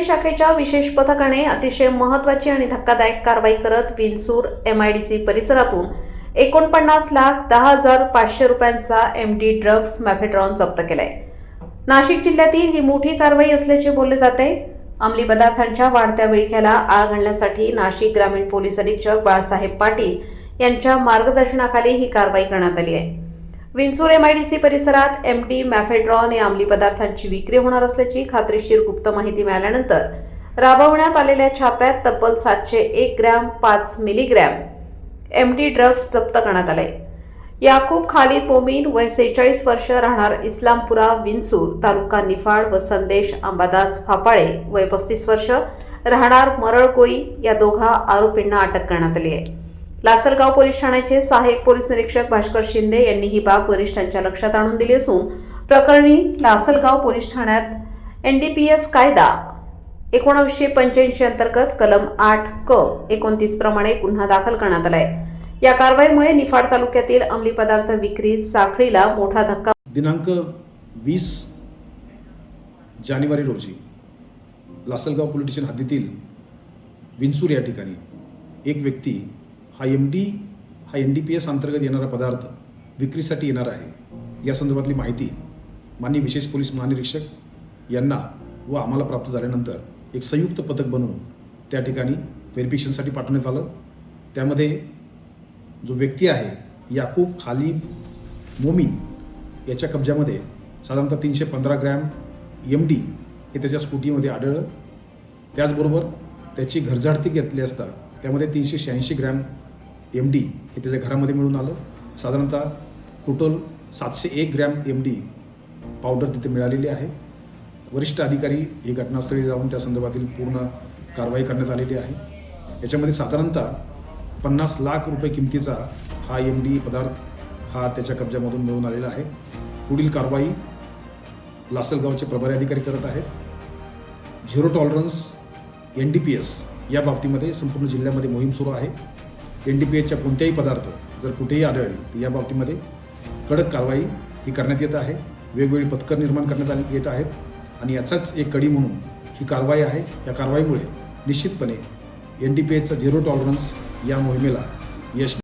शाखेच्या विशेष पथकाने अतिशय महत्त्वाची आणि धक्कादायक कारवाई करत विंचूर MIDC परिसरातून 49,10,500 रुपयांचा MD ड्रग्ज मॅफेड्रॉन जप्त केलाय। नाशिक जिल्ह्यातील ही मोठी कारवाई असल्याचे बोलले जाते। अंमली पदार्थांच्या वाढत्या विळख्याला आळा घालण्यासाठी नाशिक ग्रामीण पोलीस अधीक्षक बाळासाहेब पाटील यांच्या मार्गदर्शनाखाली ही कारवाई करण्यात आली आहे। विंचूर MIDC परिसरात MD मॅफेड्रॉन या अंमली पदार्थांची विक्री होणार असल्याची खात्रीशीर गुप्त माहिती मिळाल्यानंतर राबवण्यात आलेल्या छाप्यात तब्बल 701 ग्रॅम 5 मिलीग्रॅम MD ड्रग्ज जप्त करण्यात आले। याकूब खालिद मोमीन वय 46 वर्ष राहणार इस्लामपुरा विंचूर तालुका निफाड व संदेश अंबादास फापाळे वय 35 वर्ष राहणार मरळकोई या दोघा आरोपींना अटक करण्यात आली आहे। लासलगाव पोलीस ठाण्याचे सहाय्यक पोलीस निरीक्षक भास्कर शिंदे यांनी ही बाब वरिष्ठांच्या लक्षात आणून दिली असून प्रकरणी लासलगाव पोलीस ठाण्यात NDPS कायदा 1985 अंतर्गत कलम 8 क 29 प्रमाणे गुन्हा दाखल करण्यात आलाय। या कारवाईमुळे निफाड तालुक्यातील अंमली पदार्थ विक्री साखळीला मोठा धक्का। दिनांक 20 जानेवारी रोजी लासलगाव पोलीस स्टेशन हद्दीतील विंचूर या ठिकाणी एक व्यक्ती हा NDPS अंतर्गत येणारा पदार्थ विक्रीसाठी येणार आहे या संदर्भातली माहिती माननीय विशेष पोलीस महानिरीक्षक यांना व आम्हाला प्राप्त झाल्यानंतर एक संयुक्त पथक बनवून त्या ठिकाणी व्हेरिफिकेशनसाठी पाठवण्यात आलं। त्यामध्ये जो व्यक्ती आहे याकूब खालिद मोमीन याच्या कब्जामध्ये साधारणतः 315 ग्रॅम MD हे त्याच्या स्कूटीमध्ये आढळलं। त्याचबरोबर त्याची घरझाडती घेतली असता त्यामध्ये 386 ग्रॅम MD हे त्याच्या घरामध्ये मिळून आलं। साधारणतः टोटल 701 ग्रॅम MD पावडर तिथे मिळालेली आहे। वरिष्ठ अधिकारी ही घटनास्थळी जाऊन त्या संदर्भातील पूर्ण कारवाई करण्यात आलेली आहे। याच्यामध्ये साधारणतः 50 लाख रुपये किमतीचा हा MD पदार्थ हा त्याच्या कब्जामधून मिळून आलेला आहे। पुढील कारवाई लासलगावचे प्रभारी अधिकारी करत आहेत। झिरो टॉलरन्स NDPS या बाबतीमध्ये संपूर्ण जिल्ह्यामध्ये मोहीम सुरू आहे। NDPSच्या कोणत्याही पदार्थ जर कुठेही आढळले तर या बाबतीमध्ये कडक कारवाई ही करण्यात येत आहे। वेगवेगळी पथकं निर्माण करण्यात येत आहेत आणि याचाच एक कडी म्हणून ही कारवाई आहे। या कारवाईमुळे निश्चितपणे NDPSचा झिरो टॉलरन्स या मोहिमेला यश